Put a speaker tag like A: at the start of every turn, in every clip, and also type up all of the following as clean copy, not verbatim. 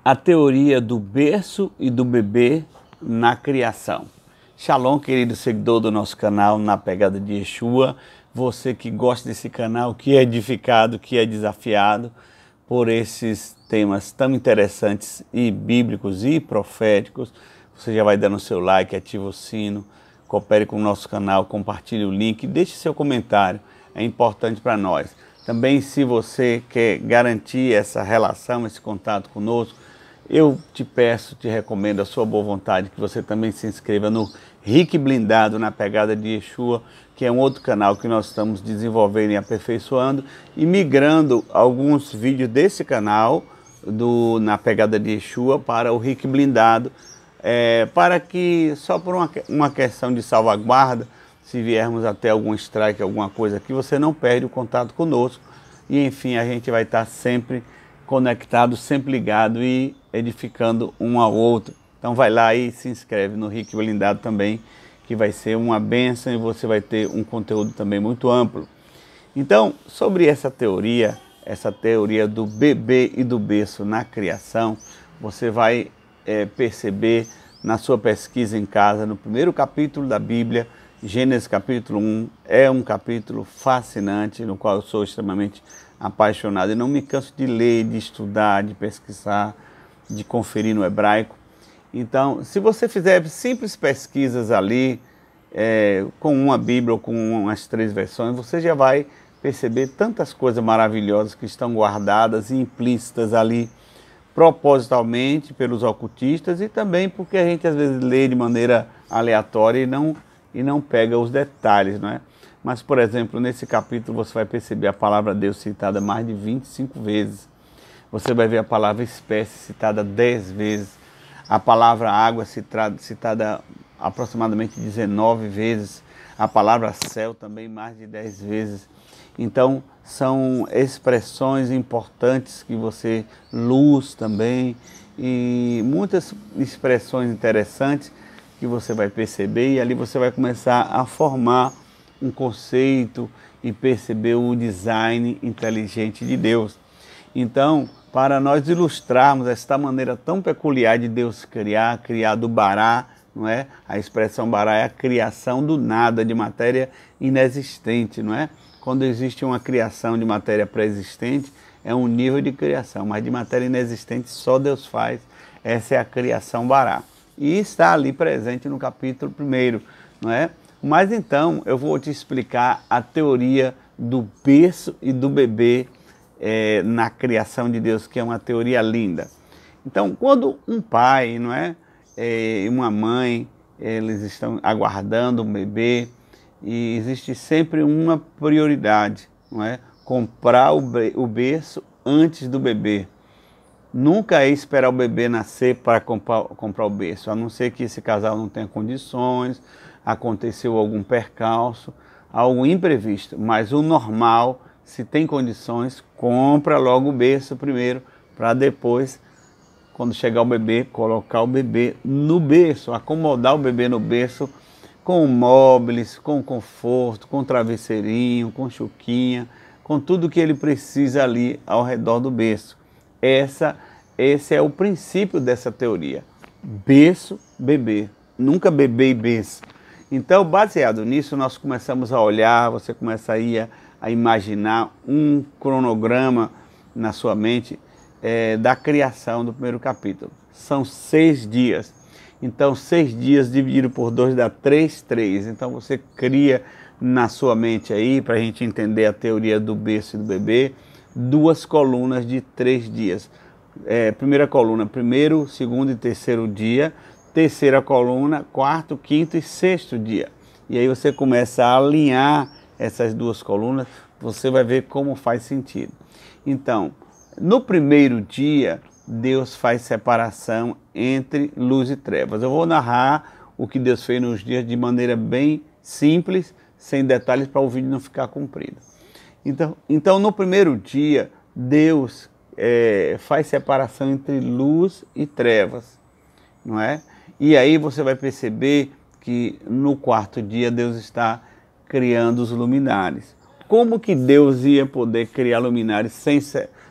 A: A teoria do berço e do bebê na criação. Shalom, querido seguidor do nosso canal Na Pegada de Yeshua, você que gosta desse canal, que é edificado, que é desafiado por esses temas tão interessantes e bíblicos e proféticos, você já vai dando o seu like, ativa o sino, coopere com o nosso canal, compartilhe o link, deixe seu comentário, é importante para nós. Também, se você quer garantir essa relação, esse contato conosco, eu te peço, te recomendo a sua boa vontade que você também se inscreva no Rick Blindado Na Pegada de Yeshua, que é um outro canal que nós estamos desenvolvendo e aperfeiçoando e migrando alguns vídeos desse canal do Na Pegada de Yeshua para o Rick Blindado, para que só por uma questão de salvaguarda, se viermos até algum strike, alguma coisa aqui, você não perde o contato conosco e enfim a gente vai estar sempre conectado, sempre ligado e edificando um ao outro. Então vai lá e se inscreve no Rick Blindado também, que vai ser uma bênção e você vai ter um conteúdo também muito amplo. Então, sobre essa teoria do bebê e do berço na criação, você vai perceber na sua pesquisa em casa, no primeiro capítulo da Bíblia, Gênesis capítulo 1, é um capítulo fascinante, no qual eu sou extremamente apaixonado e não me canso de ler, de estudar, de pesquisar, de conferir no hebraico. Então, se você fizer simples pesquisas ali, com uma Bíblia ou com umas 3 versões, você já vai perceber tantas coisas maravilhosas que estão guardadas e implícitas ali, propositalmente pelos ocultistas e também porque a gente às vezes lê de maneira aleatória e não pega os detalhes, não é? Mas, por exemplo, nesse capítulo você vai perceber a palavra Deus citada mais de 25 vezes. Você vai ver a palavra espécie citada 10 vezes. A palavra água citada aproximadamente 19 vezes. A palavra céu também mais de 10 vezes. Então, são expressões importantes que você... Luz também. E muitas expressões interessantes que você vai perceber. E ali você vai começar a formar um conceito e perceber o design inteligente de Deus. Então, para nós ilustrarmos esta maneira tão peculiar de Deus criar do bará, não é? A expressão bará é a criação do nada, de matéria inexistente, não é? Quando existe uma criação de matéria pré-existente, é um nível de criação, mas de matéria inexistente só Deus faz. Essa é a criação bará. E está ali presente no capítulo 1, não é? Mas então eu vou te explicar a teoria do berço e do bebê na criação de Deus, que é uma teoria linda. Então, quando um pai, não é, e uma mãe, eles estão aguardando um bebê, e existe sempre uma prioridade, não é? Comprar o berço antes do bebê. Nunca é esperar o bebê nascer para comprar o berço, a não ser que esse casal não tenha condições, aconteceu algum percalço, algo imprevisto. Mas o normal, se tem condições, compra logo o berço primeiro, para depois, quando chegar o bebê, colocar o bebê no berço, acomodar o bebê no berço com móveis, com conforto, com travesseirinho, com chuquinha, com tudo que ele precisa ali ao redor do berço. Esse é o princípio dessa teoria. Berço, bebê. Nunca bebê e berço. Então, baseado nisso, nós começamos a olhar, você começa a imaginar um cronograma na sua mente da criação do primeiro capítulo. São 6 dias. Então, 6 dias dividido por 2 dá 3. Então, você cria na sua mente aí, para a gente entender a teoria do berço e do bebê, 2 colunas de 3 dias. Primeira coluna, primeiro, segundo e terceiro dia. Terceira coluna, quarto, quinto e sexto dia. E aí você começa a alinhar essas 2 colunas, você vai ver como faz sentido. Então, no primeiro dia, Deus faz separação entre luz e trevas. Eu vou narrar o que Deus fez nos dias de maneira bem simples, sem detalhes, para o vídeo não ficar comprido. Então no primeiro dia, Deus faz separação entre luz e trevas, não é? E aí você vai perceber que no 4º dia Deus está criando os luminares. Como que Deus ia poder criar luminares sem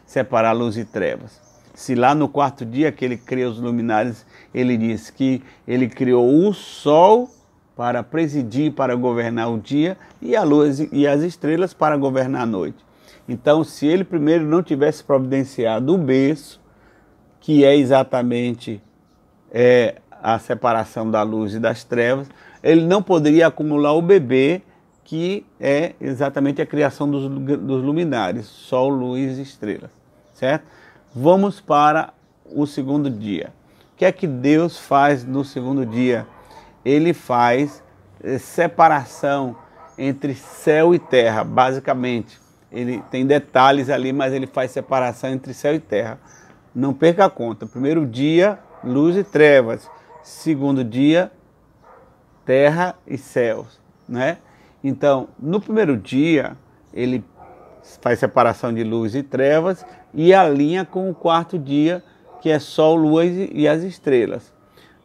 A: separar luz e trevas? Se lá no quarto dia que ele cria os luminares, ele diz que ele criou o sol para presidir, para governar o dia, e a luz e as estrelas para governar a noite. Então, se ele primeiro não tivesse providenciado o berço, que é exatamente a separação da luz e das trevas, ele não poderia acumular o bebê, que é exatamente a criação dos luminares, sol, luz e estrelas, certo? Vamos para o segundo dia. O que é que Deus faz no segundo dia? Ele faz separação entre céu e terra, basicamente. Ele tem detalhes ali, mas ele faz separação entre céu e terra. Não perca a conta. Primeiro dia, luz e trevas. Segundo dia, terra e céus, né? Então, no primeiro dia, ele faz separação de luz e trevas e alinha com o quarto dia, que é sol, lua e as estrelas.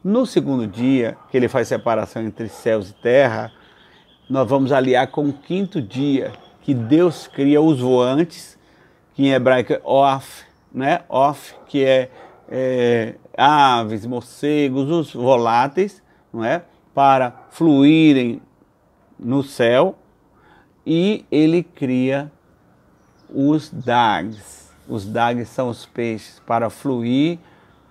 A: No segundo dia, que ele faz separação entre céus e terra, nós vamos aliar com o quinto dia, que Deus cria os voantes, que em hebraico é Of, né? Of, que é aves, morcegos, os voláteis, não é? Para fluírem no céu, e ele cria os dags. Os dags são os peixes para fluir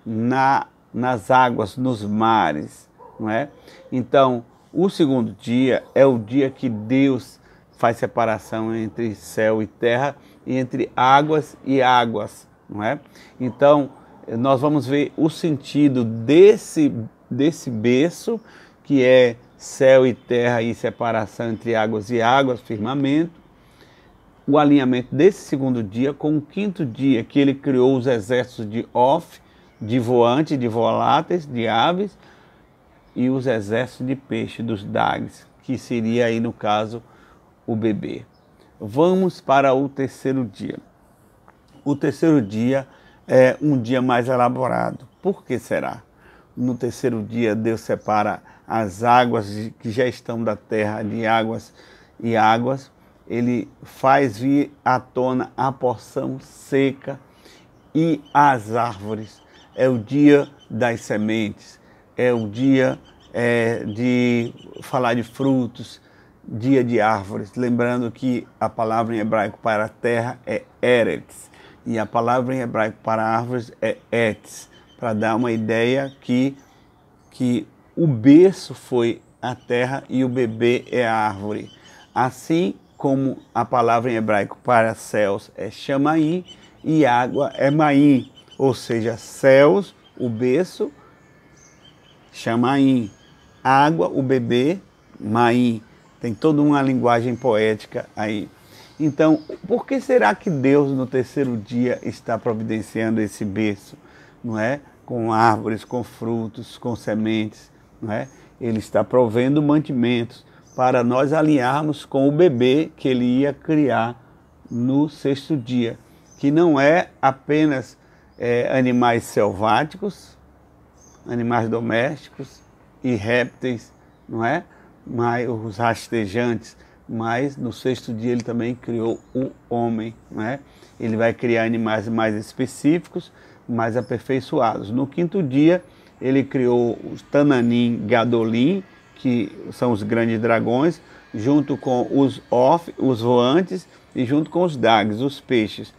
A: nas águas, nos mares, não é? Então, o segundo dia é o dia que Deus faz separação entre céu e terra, e entre águas e águas, não é? Então, nós vamos ver o sentido desse berço, que é céu e terra e separação entre águas e águas, firmamento, o alinhamento desse segundo dia com o quinto dia, que ele criou os exércitos de Of, de voante, de voláteis, de aves, e os exércitos de peixe, dos dags, que seria aí no caso o bebê. Vamos para o terceiro dia. O terceiro dia é um dia mais elaborado. Por que será? No terceiro dia Deus separa as águas que já estão da terra, de águas e águas. Ele faz vir à tona a porção seca e as árvores. É o dia das sementes, é o dia de falar de frutos, dia de árvores. Lembrando que a palavra em hebraico para terra é eretz, e a palavra em hebraico para árvores é etz, para dar uma ideia que o berço foi a terra e o bebê é a árvore. Assim como a palavra em hebraico para céus é chamaim e água é maim, ou seja, céus, o berço, chamaim, água, o bebê, maim. Tem toda uma linguagem poética aí. Então, por que será que Deus no terceiro dia está providenciando esse berço, não é? Com árvores, com frutos, com sementes, não é? Ele está provendo mantimentos para nós alinharmos com o bebê que ele ia criar no sexto dia, que não é apenas animais selváticos, animais domésticos e répteis, não é? Mas os rastejantes, mas no sexto dia ele também criou o homem, não é? Ele vai criar animais mais específicos, mais aperfeiçoados. No quinto dia ele criou os Tananim, Gadolim, que são os grandes dragões, junto com os Of, os voantes, e junto com os Dags, os peixes.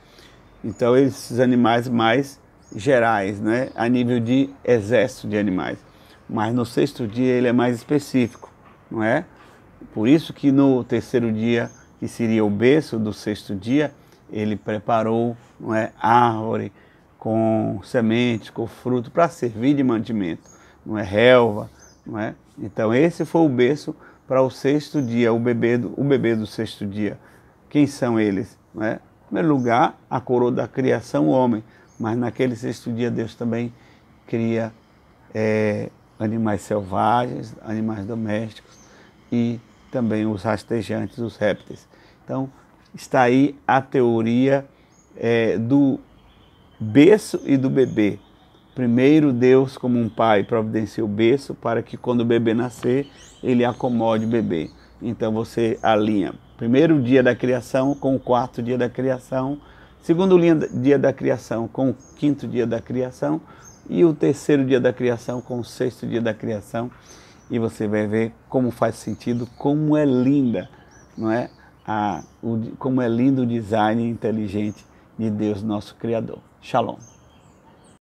A: Então esses animais mais gerais, né? A nível de exército de animais. Mas no sexto dia ele é mais específico, não é? Por isso que no terceiro dia, que seria o berço do sexto dia, ele preparou, não é, árvore com sementes, com fruto, para servir de mantimento, não é, relva, não é? Então esse foi o berço para o sexto dia, o bebê do sexto dia. Quem são eles? Não é? Em primeiro lugar, a coroa da criação, o homem, mas naquele sexto dia Deus também cria animais selvagens, animais domésticos e também os rastejantes, os répteis. Então está aí a teoria do berço e do bebê. Primeiro, Deus, como um pai, providencia o berço para que quando o bebê nascer, ele acomode o bebê. Então você alinha primeiro dia da criação com o quarto dia da criação, segundo dia da criação com o quinto dia da criação e o terceiro dia da criação com o sexto dia da criação. E você vai ver como faz sentido, como é linda, não é? Como é lindo o design inteligente de Deus, nosso Criador. Shalom.